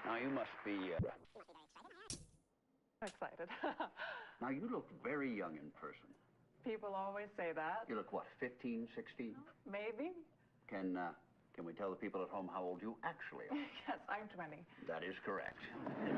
Now, you must be... excited. Now, you look very young in person. People always say that. You look, what, 15, 16? Maybe. Can we tell the people at home how old you actually are? Yes, I'm 20. That is correct.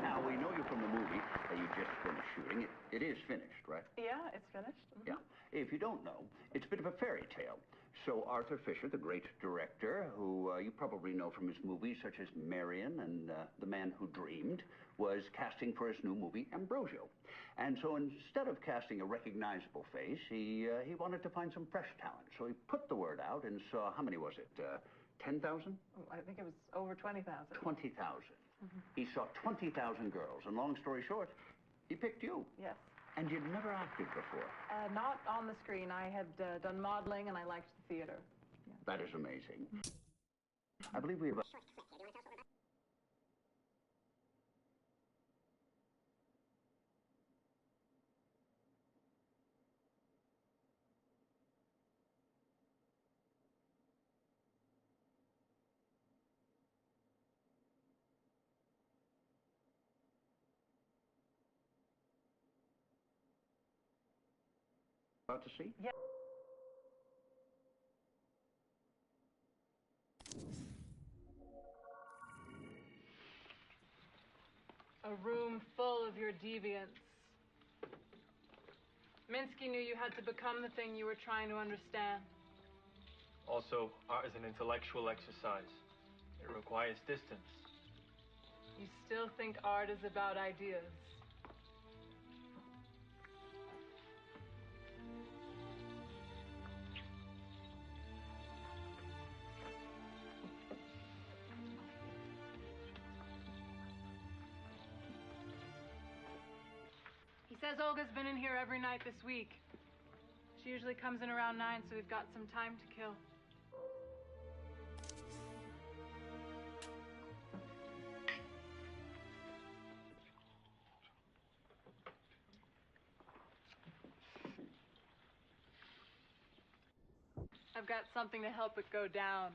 Now, we know you from the movie that you just finished shooting. It is finished, right? Yeah, it's finished. Mm-hmm. Yeah. If you don't know, it's a bit of a fairy tale. So Arthur Fisher, the great director, who you probably know from his movies such as Marion and The Man Who Dreamed, was casting for his new movie, Ambrosio. And so instead of casting a recognizable face, he wanted to find some fresh talent. So he put the word out and saw, how many was it, 10,000? I think it was over 20,000. 20,000. Mm-hmm. He saw 20,000 girls, and long story short, he picked you. Yes. And you'd never acted before? Not on the screen. I had done modeling, and I liked the theater. Yeah. That is amazing. I believe we have a... about to see? Yeah. A room full of your deviance. Minsky knew you had to become the thing you were trying to understand. Also, art is an intellectual exercise. It requires distance. You still think art is about ideas. He says Olga's been in here every night this week. She usually comes in around 9, so we've got some time to kill. I've got something to help it go down.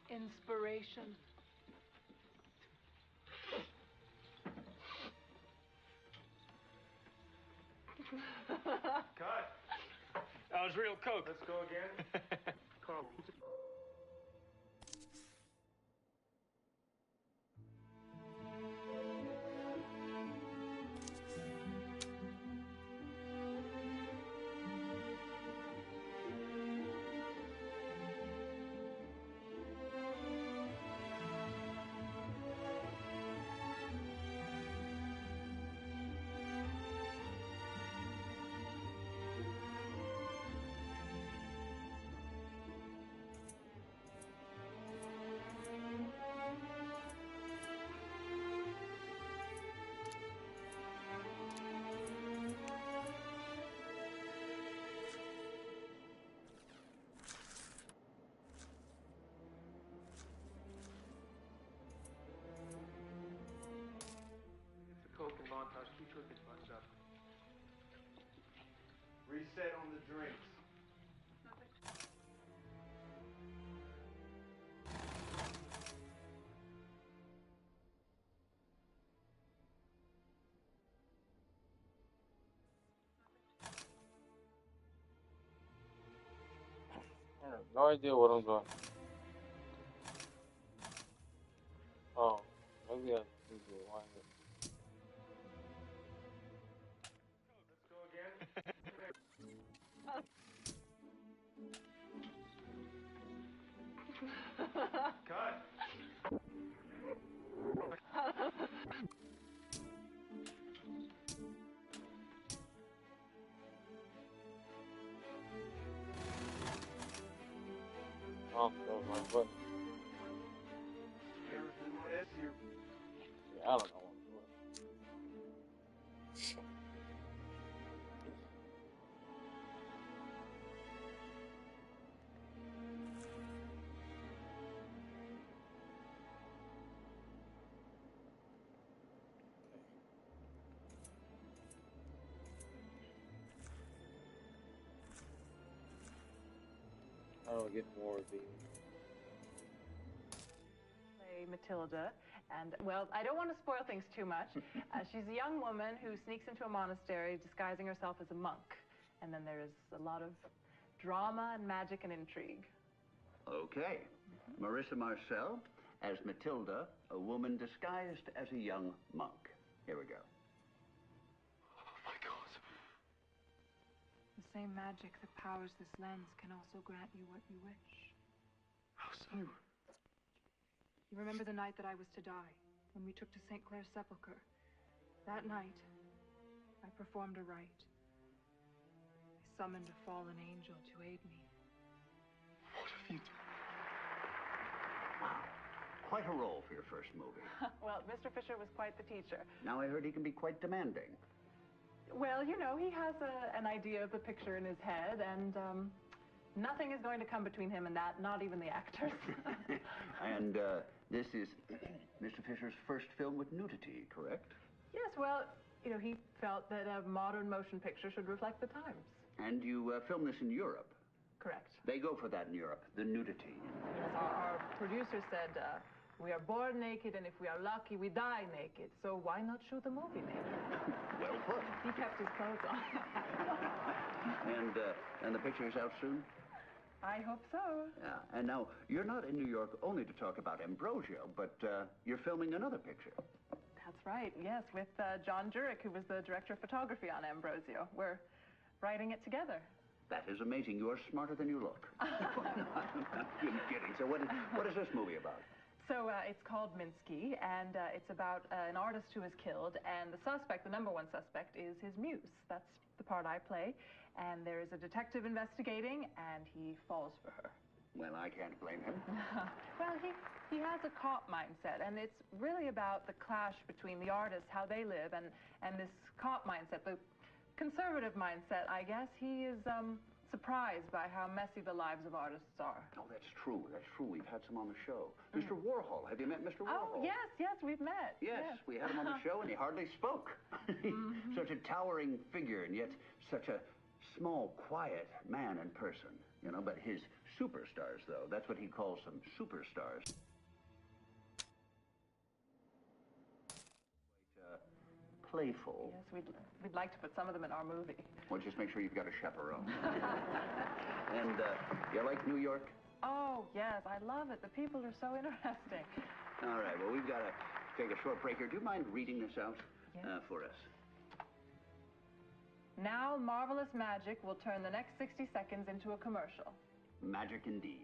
Inspiration. Cut. That was real coke. Let's go again. Carl. Coke and montage. Keep cooking, buttoned up. Reset on the drinks. I have no idea what I'm doing. Oh, maybe I need to rewind it. Let's go again. Cut. Oh, that was my button. Yeah, I don't know what I'm doing. How do I get more of these? Play Matilda, and well, I don't want to spoil things too much. She's a young woman who sneaks into a monastery disguising herself as a monk, and then there's a lot of drama and magic and intrigue. Okay. Marissa Marcel as Matilda, a woman disguised as a young monk. Here we go. Oh my God. The same magic that powers this lens can also grant you what you wish. How so? You remember the night that I was to die, when we took to St. Clair's sepulchre? That night, I performed a rite. I summoned a fallen angel to aid me. What have you done? Wow. Quite a role for your first movie. Well, Mr. Fisher was quite the teacher. Now I heard he can be quite demanding. Well, you know, he has an idea of the picture in his head, and nothing is going to come between him and that, not even the actors. And this is Mr. Fisher's first film with nudity, correct? Yes, well, you know, he felt that a modern motion picture should reflect the times. And you filmed this in Europe. Correct. They go for that in Europe, the nudity. Yes, our producer said, we are born naked, and if we are lucky, we die naked. So why not shoot the movie naked? Well put. He kept his clothes on. And the picture is out soon? I hope so. Yeah. And now, you're not in New York only to talk about Ambrosio, but you're filming another picture. That's right, yes, with John Jurek, who was the director of photography on Ambrosio. We're writing it together. That is amazing. You are smarter than you look. I'm kidding. So what is this movie about? So it's called Minsky, and it's about an artist who is killed, and the suspect, the number one suspect, is his muse. That's the part I play, and there is a detective investigating, and he falls for her. Well, I can't blame him. Well, he has a cop mindset, and it's really about the clash between the artists, how they live, and this cop mindset, the conservative mindset, I guess. He is surprised by how messy the lives of artists are. Oh, that's true. That's true. We've had some on the show. Mr. Warhol. Have you met Mr. Warhol? Oh, yes, we've met. Yes, we had him on the show, and he hardly spoke. Such a towering figure, and yet such a small, quiet man in person. You know, but his superstars, though, that's what he calls them, superstars. Playful. Yes, we'd like to put some of them in our movie. Well, just make sure you've got a chaperone. And you like New York? Oh, yes, I love it. The people are so interesting. All right, well, we've got to take a short break here. Do you mind reading this out for us? Now, marvelous magic will turn the next 60 seconds into a commercial. Magic indeed.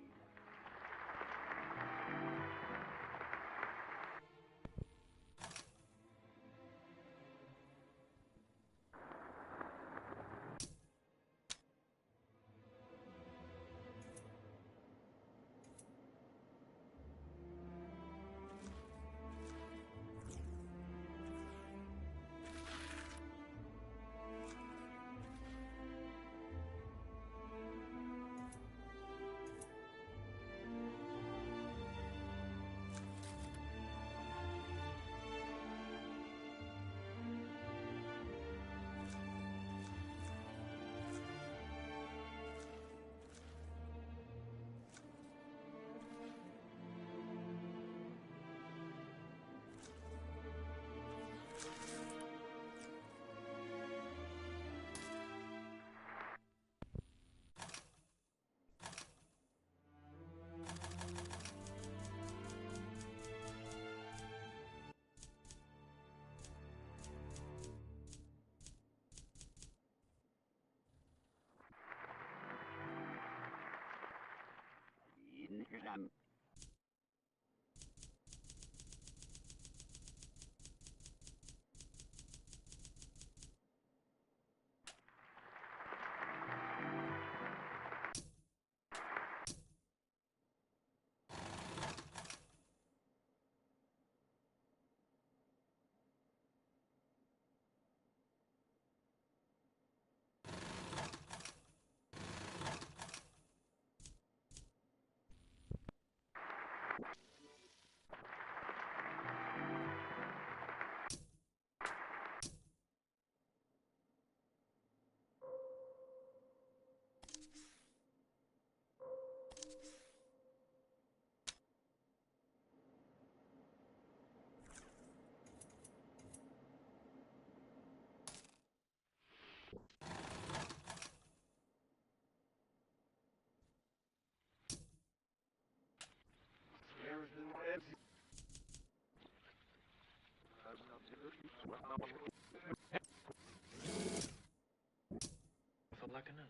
reckoning?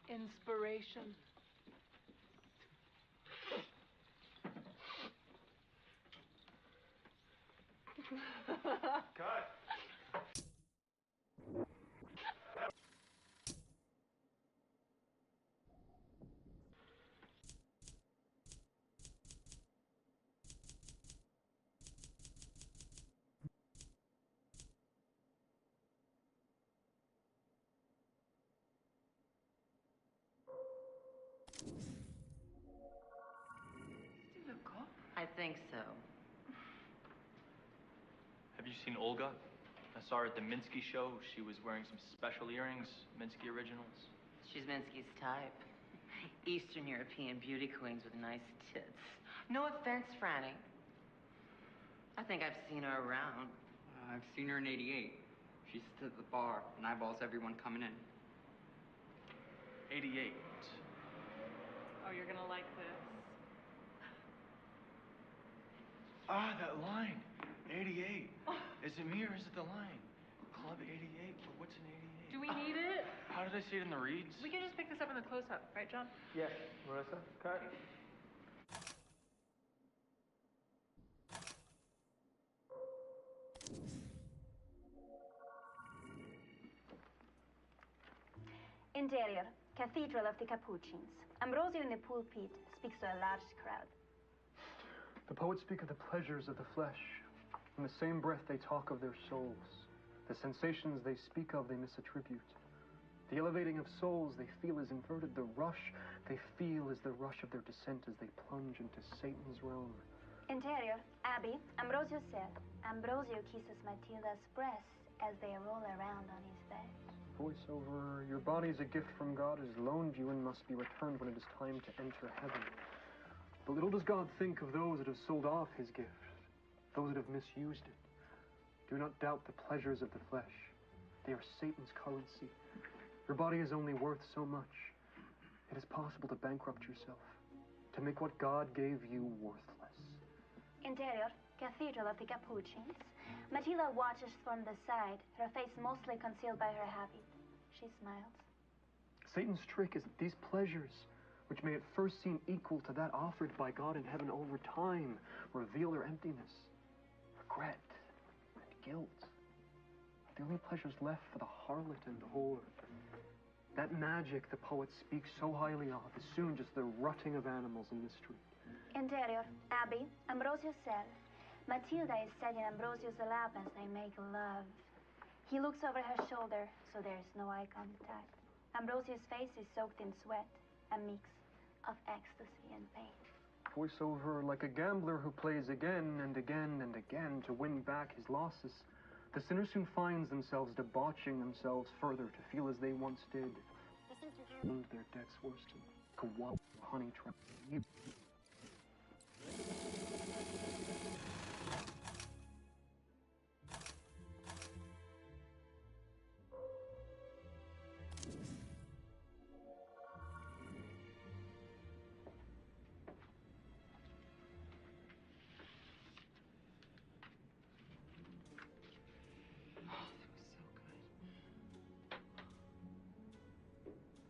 Inspiration. Cut. I think so. Have you seen Olga? I saw her at the Minsky show. She was wearing some special earrings, Minsky originals. She's Minsky's type. Eastern European beauty queens with nice tits. No offense, Franny. I think I've seen her around. I've seen her in '88. She sits at the bar and eyeballs everyone coming in. 88. Oh, you're gonna like this. Ah, that line. 88. Is it me or is it the line? Club 88? What's an 88? Do we need it? How did I see it in the reads? We can just pick this up in the close-up, right, John? Yes, Marissa. Cut. Interior, Cathedral of the Capuchins. Ambrosio in the pulpit speaks to a large crowd. The poets speak of the pleasures of the flesh. In the same breath they talk of their souls. The sensations they speak of they misattribute. The elevating of souls they feel is inverted. The rush they feel is the rush of their descent as they plunge into Satan's realm. Interior, Abbey, Ambrosio said. Ambrosio kisses Matilda's breasts as they roll around on his bed. Voiceover, your body is a gift from God, is loaned you and must be returned when it is time to enter heaven. But little does God think of those that have sold off his gift, those that have misused it. Do not doubt the pleasures of the flesh. They are Satan's currency. Your body is only worth so much. It is possible to bankrupt yourself, to make what God gave you worthless. Interior, Cathedral of the Capuchins. Matilda watches from the side, her face mostly concealed by her habit. She smiles. Satan's trick is that these pleasures, which may at first seem equal to that offered by God in heaven, over time reveal their emptiness, regret, and guilt. The only pleasures left for the harlot and the whore. That magic the poet speaks so highly of is soon just the rutting of animals in the street. Interior, Abbey, Ambrosio said. Matilda is sat in Ambrosio's lap as they make love. He looks over her shoulder, so there is no eye contact. Ambrosio's face is soaked in sweat, a mix of ecstasy and pain. Voiceover, like a gambler who plays again and again and again to win back his losses, the sinner soon finds themselves debauching themselves further to feel as they once did. And their debts worsen. Kawab, honey trap.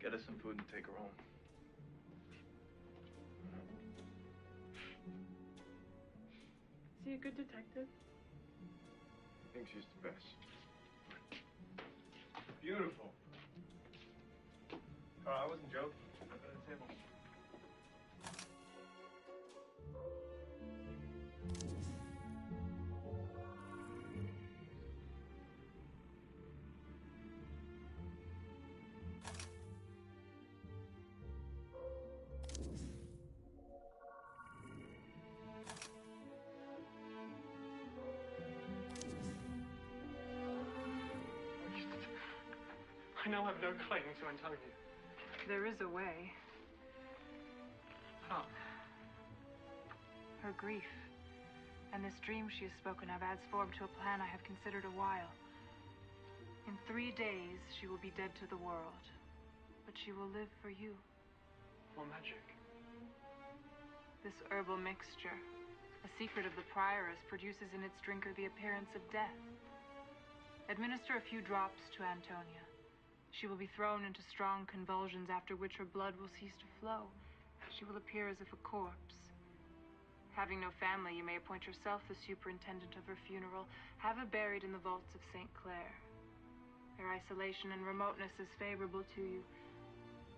Get us some food and take her home. Is he a good detective? I think she's the best. Beautiful. Oh, I wasn't joking. At the table. I now have no claim to Antonia. There is a way. How? Her grief. And this dream she has spoken of adds form to a plan I have considered a while. In 3 days, she will be dead to the world. But she will live for you. What magic? This herbal mixture, a secret of the prioress, produces in its drinker the appearance of death. Administer a few drops to Antonia. She will be thrown into strong convulsions, after which her blood will cease to flow. She will appear as if a corpse. Having no family, you may appoint yourself the superintendent of her funeral. Have her buried in the vaults of St. Clair. Their isolation and remoteness is favorable to you.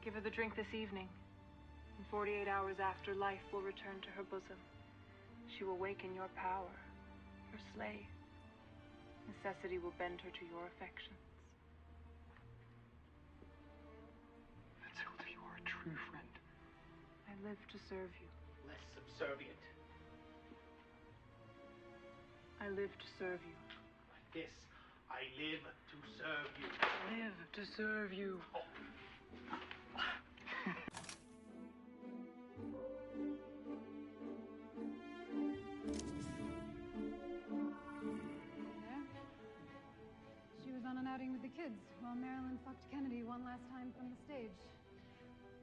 Give her the drink this evening. In 48 hours after, life will return to her bosom. She will wake in your power, your slave. Necessity will bend her to your affections. Matilda, you are a true friend. I live to serve you. Less subservient. I live to serve you. Like this, I live to serve you. Live to serve you. She was on an outing with the kids while Marilyn fucked Kennedy one last time from the stage.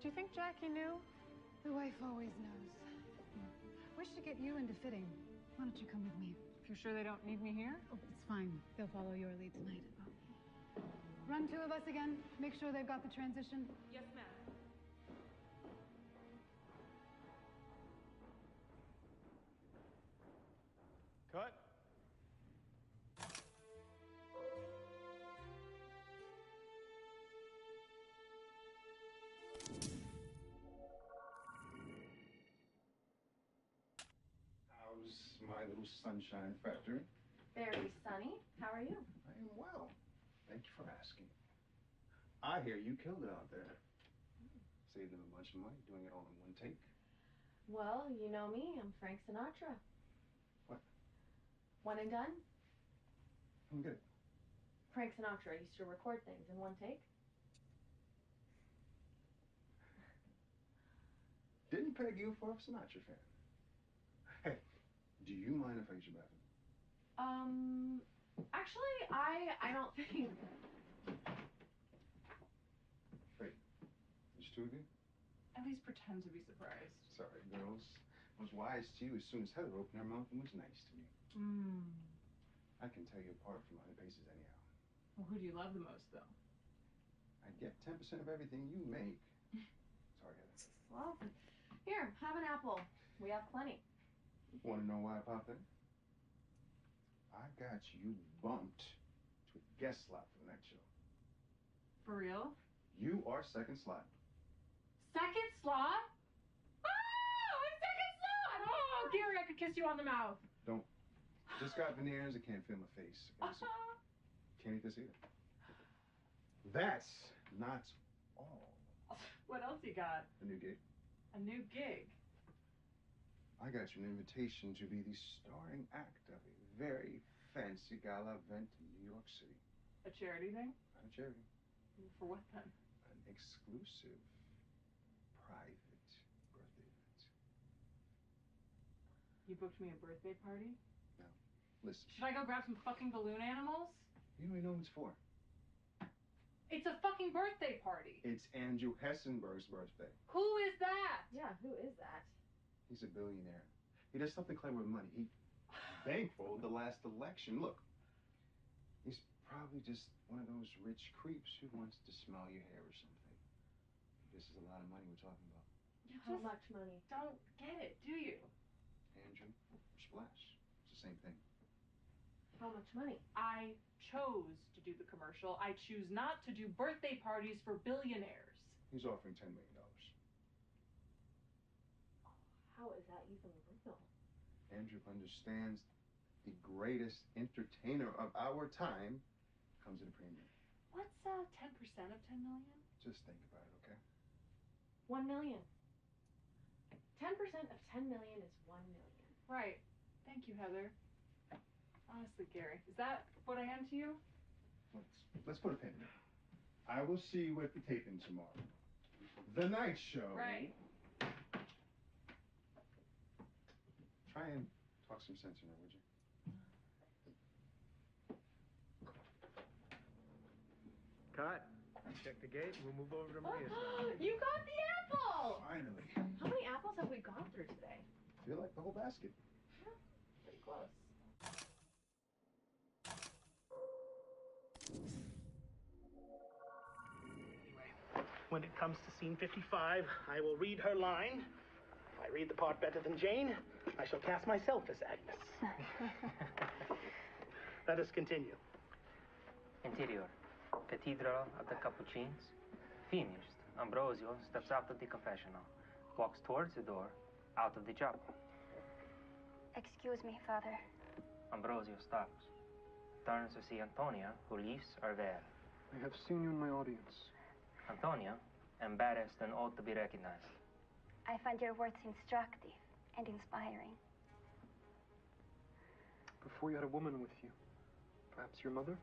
Do you think Jackie knew? The wife always knows. Wish to get you into fitting. Why don't you come with me? If you're sure they don't need me here? Oh, it's fine. They'll follow your lead tonight. Run two of us again. Make sure they've got the transition. Yes, ma'am. Cut. How's my little sunshine factory? Very sunny. How are you? I am well. Thank you for asking. I hear you killed it out there. Saved them a bunch of money doing it all in one take. Well, you know me. I'm Frank Sinatra. What? One and done? I'm good. Frank Sinatra used to record things in one take. Didn't peg you for a Sinatra fan. Hey, do you mind if I use your bathroom? Actually, I don't think. Wait, there's two of you? At least pretend to be surprised. Sorry, girls. I was wise to you as soon as Heather opened her mouth and was nice to me. I can tell you apart from other faces anyhow. Well, who do you love the most, though? I'd get 10% of everything you make. Sorry, Heather. Well, here, have an apple. We have plenty. Want to know why I popped in? I got you bumped to a guest slot for the next show. For real? You are second slot. Second slot? Oh, it's second slot! Oh, Gary, I could kiss you on the mouth. Don't. Just got veneers. I can't feel my face. Okay, so can't eat this either. That's not all. What else you got? A new gig. A new gig? I got you an invitation to be the starring act of a very fancy gala event in New York City. A charity thing? Not a charity. For what then? An exclusive, private birthday event. You booked me a birthday party? Now, listen. Should I go grab some fucking balloon animals? You don't even know what it's for. It's a fucking birthday party. It's Andrew Hessenberg's birthday. Who is that? Yeah, who is that? He's a billionaire. He does something clever with money. He bankrolled the last election. Look, he's probably just one of those rich creeps who wants to smell your hair or something. This is a lot of money we're talking about. How much money? Don't get it, do you? Andrew or Splash. It's the same thing. How much money? I chose to do the commercial. I choose not to do birthday parties for billionaires. He's offering $10 million. How is that even real? Andrew understands the greatest entertainer of our time comes at a premium. What's 10% of 10 million? Just think about it, okay? 1 million. 10% of 10 million is 1 million. Right. Thank you, Heather. Honestly, Gary, is that what I hand to you? Let's put a pin in it. I will see you at the taping tomorrow. The night show. Right. Try and talk some sense in her, would you? Cut. Check the gate and we'll move over to Maria's. You got the apple! Finally. How many apples have we gone through today? I feel like the whole basket. Yeah, pretty close. When it comes to scene 55, I will read her line. If I read the part better than Jane, I shall cast myself as Agnes. Let us continue. Interior. Cathedral of the Capuchins. Finished. Ambrosio steps out of the confessional, walks towards the door, out of the chapel. Excuse me, Father. Ambrosio stops, turns to see Antonia, who lifts her veil. I have seen you in my audience. Antonia, embarrassed and ought to be recognized. I find your words instructive and inspiring. Before you had a woman with you. Perhaps your mother?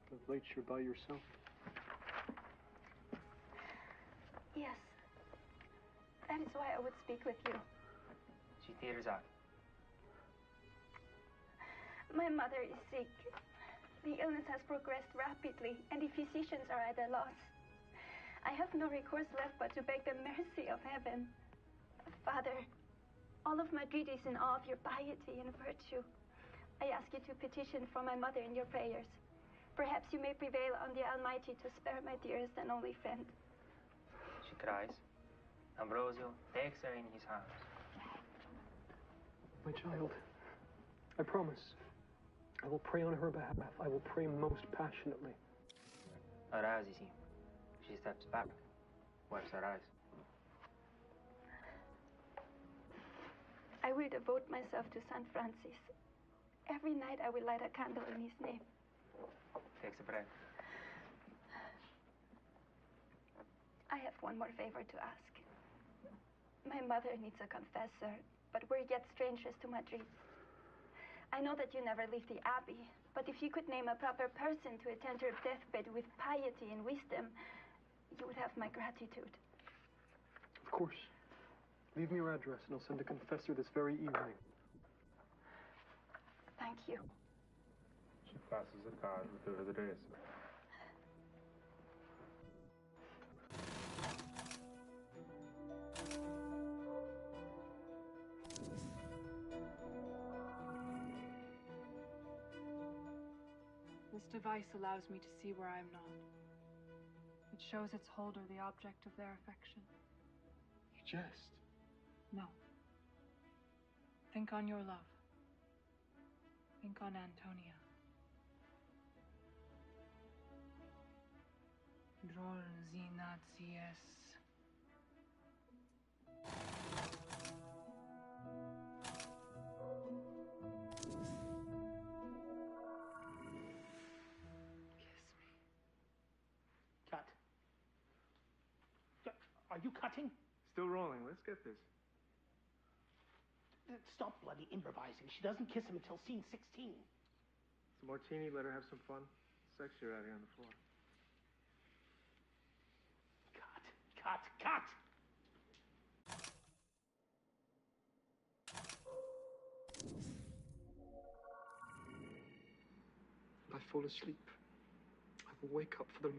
But of late you're by yourself. Yes. That is why I would speak with you. She tears out. My mother is sick. The illness has progressed rapidly, and the physicians are at a loss. I have no recourse left but to beg the mercy of heaven. Father, all of Madrid is in awe of your piety and virtue. I ask you to petition for my mother in your prayers. Perhaps you may prevail on the Almighty to spare my dearest and only friend. She cries. Ambrosio takes her in his arms. My child, I promise. I will pray on her behalf. I will pray most passionately. Arouses him. She steps back, wipes her eyes. I will devote myself to Saint Francis. Every night I will light a candle in his name. Takes a breath. I have one more favor to ask. My mother needs a confessor, but we're yet strangers to Madrid. I know that you never leave the Abbey, but if you could name a proper person to attend her deathbed with piety and wisdom, you would have my gratitude. Of course. Leave me your address and I'll send a confessor this very evening. Thank you. She passes a card with her address. This device allows me to see where I am not. It shows its holder the object of their affection. You jest. No. Think on your love. Think on Antonia. Drolzinacies. Cut. Are you cutting? Still rolling. Let's get this. Stop bloody improvising. She doesn't kiss him until scene 16. It's a martini. Let her have some fun. Sexier out here on the floor. Cut! I fall asleep. I will wake up for the